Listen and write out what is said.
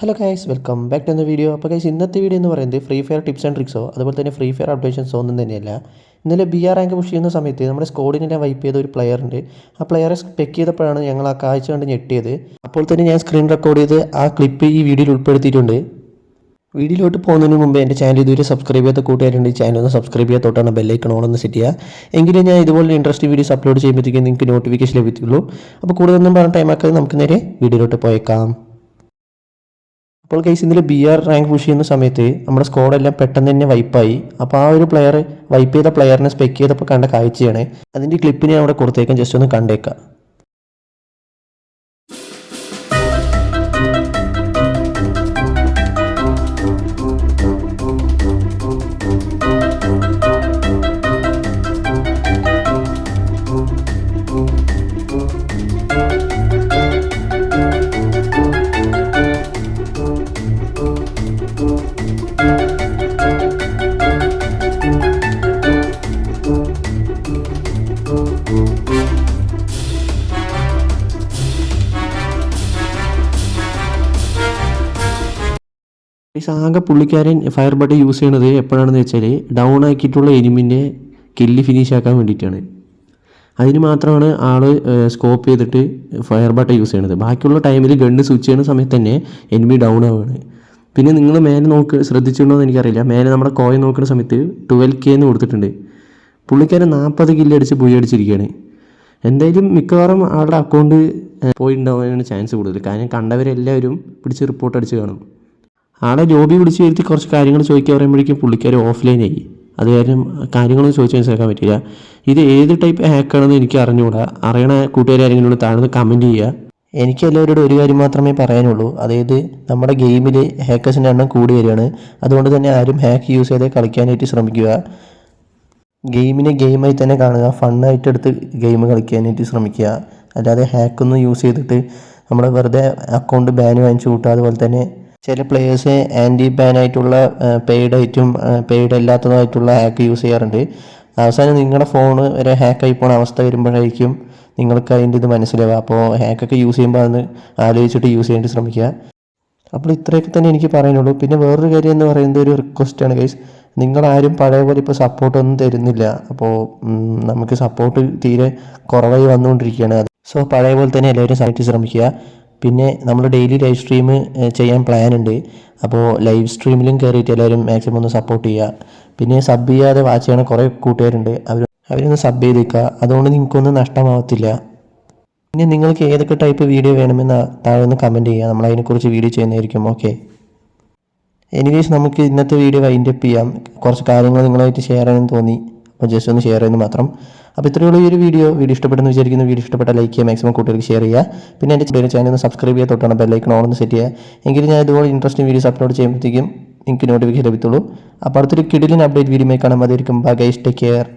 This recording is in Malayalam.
Hello guys, welcome back to the video. അപ്പോൾ ഗൈസ്, ഇന്നത്തെ വീഡിയോ എന്ന് പറയുന്നത് ഫ്രീ ഫയർ ടിപ്സ് ആൻഡ് ട്രിക്സോ അതുപോലെ തന്നെ ഫ്രീ ഫയർ അപ്ഡേഷൻസോ ഒന്നും തന്നെയല്ല. ഇന്നലെ BR റാങ്ക് പുഷ് ചെയ്യുന്ന സമയത്ത് നമ്മുടെ സ്കോഡിനെ വൈപ്പ് ചെയ്ത ഒരു പ്ലെയർ ഉണ്ട്. ആ പ്ലെയറെ പെക്ക് ചെയ്തപ്പോഴാണ് ഞങ്ങൾ ആ കാഴ്ച കണ്ട് ഞെട്ടിയത്. അപ്പോൾ തന്നെ ഞാൻ സ്ക്രീൻ റെക്കോർഡ് ചെയ്ത് ആ ക്ലിപ്പ് ഈ വീഡിയോയിൽ ഉൾപ്പെടുത്തിയിട്ടുണ്ട്. വീഡിയോയിലോട്ട് പോകുന്നതിന് മുമ്പ് എൻ്റെ ചാനൽ ഇതുവരെ സബ്സ്ക്രൈബ് ചെയ്യാത്ത കൂട്ടുകാരുണ്ട്. ഈ ചാനൽ ഒന്ന് സബ്സ്ക്രൈബ് ചെയ്യാത്തോട്ടാണ് ബെല്ലൈക്കൺ ഓണൊന്ന് സെറ്റ് ചെയ്യുക. എങ്കിലും ഞാൻ ഇതുപോലെ ഇൻട്രസ്റ്റിംഗ് വീഡിയോസ് അപ്ലോഡ് ചെയ്യുമ്പോഴത്തേക്കും നിങ്ങൾക്ക് നോട്ടിഫിക്കേഷൻ ലഭിക്കുള്ളൂ. അപ്പോൾ കൂടുതലൊന്നും പറഞ്ഞ ടൈം ആക്കാതെ നമുക്ക് നേരെ വീഡിയോയിലോട്ട് പോയേക്കാം. അപ്പോൾ കേസ് ഇന്നലെ BR റാങ്ക് പുഷ് ചെയ്യുന്ന സമയത്ത് നമ്മുടെ സ്ക്വാഡെല്ലാം പെട്ടെന്ന് തന്നെ വൈപ്പായി. അപ്പോൾ ആ ഒരു പ്ലെയർ വൈപ്പ് ചെയ്ത പ്ലെയറിനെ സ്പെക്ക് ചെയ്തപ്പോൾ കണ്ട കാഴ്ചയാണ്. അതിൻ്റെ ക്ലിപ്പ് ഞാൻ അവിടെ കൊടുത്തേക്കാം, ജസ്റ്റ് ഒന്ന് കണ്ടേക്കാം. ആകെ പുള്ളിക്കാരൻ ഫയർ ബട്ട് യൂസ് ചെയ്യണത് എപ്പോഴാണെന്ന് വെച്ചാൽ ഡൗൺ ആക്കിയിട്ടുള്ള എനിമിനെ കില്ല് ഫിനിഷ് ആക്കാൻ വേണ്ടിയിട്ടാണ്. അതിന് മാത്രമാണ് ആൾ സ്കോപ്പ് ചെയ്തിട്ട് ഫയർ ബട്ട് യൂസ് ചെയ്യണത്. ബാക്കിയുള്ള ടൈമിൽ ഗണ്ണ് സ്വിച്ച് ചെയ്യുന്ന സമയത്ത് തന്നെ എനിമി ഡൗൺ ആവുകയാണ്. പിന്നെ നിങ്ങൾ മേലെ ശ്രദ്ധിച്ചിട്ടുണ്ടോ എന്ന് എനിക്കറിയില്ല, മേലെ നമ്മുടെ കോയിൻ നോക്കുന്ന സമയത്ത് 12K എന്ന് കൊടുത്തിട്ടുണ്ട്. പുള്ളിക്കാരൻ 40 കില്ല് അടിച്ച് പുഴി അടിച്ചിരിക്കുകയാണ്. എന്തായാലും മിക്കവാറും ആളുടെ അക്കൗണ്ട് പോയിട്ടുണ്ടാവാനാണ് ചാൻസ് കൂടുതൽ. കാരണം കണ്ടവരെല്ലാവരും പിടിച്ച് റിപ്പോർട്ട് അടിച്ച് കാണും. ആളെ ലോബി വിളിച്ച് വരുത്തി കുറച്ച് കാര്യങ്ങൾ ചോദിക്കാൻ പറയുമ്പോഴേക്കും പുള്ളിക്കാർ ഓഫ്ലൈനായി. അത് കാരണം കാര്യങ്ങളൊന്നും ചോദിച്ച് മനസ്സിലാക്കാൻ പറ്റില്ല. ഇത് ഏത് ടൈപ്പ് ഹാക്കാണെന്ന് എനിക്ക് അറിഞ്ഞുകൂടാ. അറിയണ കൂട്ടുകാർ ആരെങ്കിലും താഴ്ന്ന് കമൻറ്റ് ചെയ്യുക. എനിക്ക് എല്ലാവരോടും ഒരു കാര്യം മാത്രമേ പറയാനുള്ളൂ, അതായത് നമ്മുടെ ഗെയിമിൽ ഹാക്കേഴ്സിൻ്റെ എണ്ണം കൂടി വരികയാണ്. അതുകൊണ്ട് തന്നെ ആരും ഹാക്ക് യൂസ് ചെയ്ത് കളിക്കാനായിട്ട് ശ്രമിക്കുക. ഗെയിമിനെ ഗെയിമായി തന്നെ കാണുക, ഫണ്ണായിട്ട് എടുത്ത് ഗെയിം കളിക്കാനായിട്ട് ശ്രമിക്കുക. അല്ലാതെ ഹാക്കൊന്നും യൂസ് ചെയ്തിട്ട് നമ്മൾ വെറുതെ അക്കൗണ്ട് ബാൻ വാങ്ങിച്ചു കൂട്ടുക. അതുപോലെ തന്നെ ചില പ്ലേയേഴ്സ് ആൻറ്റി ബാനായിട്ടുള്ള പെയ്ഡായിട്ടും പെയ്ഡ് അല്ലാത്തതായിട്ടുള്ള ഹാക്ക് യൂസ് ചെയ്യാറുണ്ട്. അവസാനം നിങ്ങളുടെ ഫോൺ വരെ ഹാക്കായി പോകുന്ന അവസ്ഥ വരുമ്പോഴായിരിക്കും നിങ്ങൾക്ക് അതിൻ്റെ ഇത് മനസ്സിലാവുക. അപ്പോൾ ഹാക്കൊക്കെ യൂസ് ചെയ്യുമ്പോൾ അതൊന്ന് ആലോചിച്ചിട്ട് യൂസ് ചെയ്യാനായിട്ട് ശ്രമിക്കുക. അപ്പോൾ ഇത്രയൊക്കെ തന്നെ എനിക്ക് പറയാനുള്ളൂ. പിന്നെ വേറൊരു കാര്യം എന്ന് പറയുന്നത് ഒരു റിക്വസ്റ്റാണ് ഗൈസ്. നിങ്ങളാരും പഴയ പോലെ ഇപ്പോൾ സപ്പോർട്ടൊന്നും തരുന്നില്ല. അപ്പോൾ നമുക്ക് സപ്പോർട്ട് തീരെ കുറവായി വന്നുകൊണ്ടിരിക്കുകയാണ്. സോ പഴയ പോലെ തന്നെ എല്ലാവരും സഹായിച്ച് ശ്രമിക്കുക. പിന്നെ നമ്മൾ ഡെയിലി ലൈവ് സ്ട്രീം ചെയ്യാൻ പ്ലാൻ ഉണ്ട്. അപ്പോൾ ലൈവ് സ്ട്രീമിലും കയറിയിട്ട് എല്ലാവരും മാക്സിമം ഒന്ന് സപ്പോർട്ട് ചെയ്യുക. പിന്നെ സബ് ചെയ്യാതെ വാച്ച് ചെയ്യണ കുറേ കൂട്ടുകാരുണ്ട്, അവരൊന്ന് സബ് ചെയ്തേക്കുക. അതുകൊണ്ട് നിങ്ങൾക്കൊന്നും നഷ്ടമാവത്തില്ല. പിന്നെ നിങ്ങൾക്ക് ഏതൊക്കെ ടൈപ്പ് വീഡിയോ വേണമെന്ന് താഴെ ഒന്ന് കമൻറ്റ് ചെയ്യുക. നമ്മൾ അതിനെക്കുറിച്ച് വീഡിയോ ചെയ്യുന്നതായിരിക്കും. ഓക്കെ, എനിവേസ് നമുക്ക് ഇന്നത്തെ വീഡിയോ വൈൻഡ് അപ്പ് ചെയ്യാം. കുറച്ച് കാര്യങ്ങൾ നിങ്ങളായിട്ട് ഷെയർ ചെയ്യാൻ തോന്നി, അപ്പോൾ ജസ്റ്റ് ഒന്ന് ഷെയർ ചെയ്യുന്നത് മാത്രം. അപ്പോൾ ഇത്രയുള്ള ഈ ഒരു വീഡിയോ ഇഷ്ടപ്പെട്ടെന്ന് വിചാരിക്കുന്നു. വീഡിയോ ഇഷ്ടപ്പെട്ട ലൈക്ക് ചെയ്യുക, മാക്സിമം കൂട്ടുകാർക്ക് ഷെയർ ചെയ്യുക. പിന്നെ എൻ്റെ ചാനൽ ഒന്ന് സബ്സ്ക്രൈബ് ചെയ്യാൻ തൊട്ടാണ് ബെല്ലൈക്കൺ ഓൺ സെറ്റ് ചെയ്യുക. എങ്കിലും ഞാൻ ഇതുപോലെ ഇൻട്രസ്റ്റിംഗ് വീഡിയോസ് അപ്ലോഡ് ചെയ്യുമ്പോഴത്തേക്കും നിങ്ങൾക്ക് നോട്ടിഫിക്കേഷൻ ലഭിക്കുള്ളൂ. അപ്പോൾ അടുത്തൊരു കിടിലൻ അപ്ഡേറ്റ് വീഡിയോ കാണാൻ മതിയായിരിക്കും. Bye guys, take care.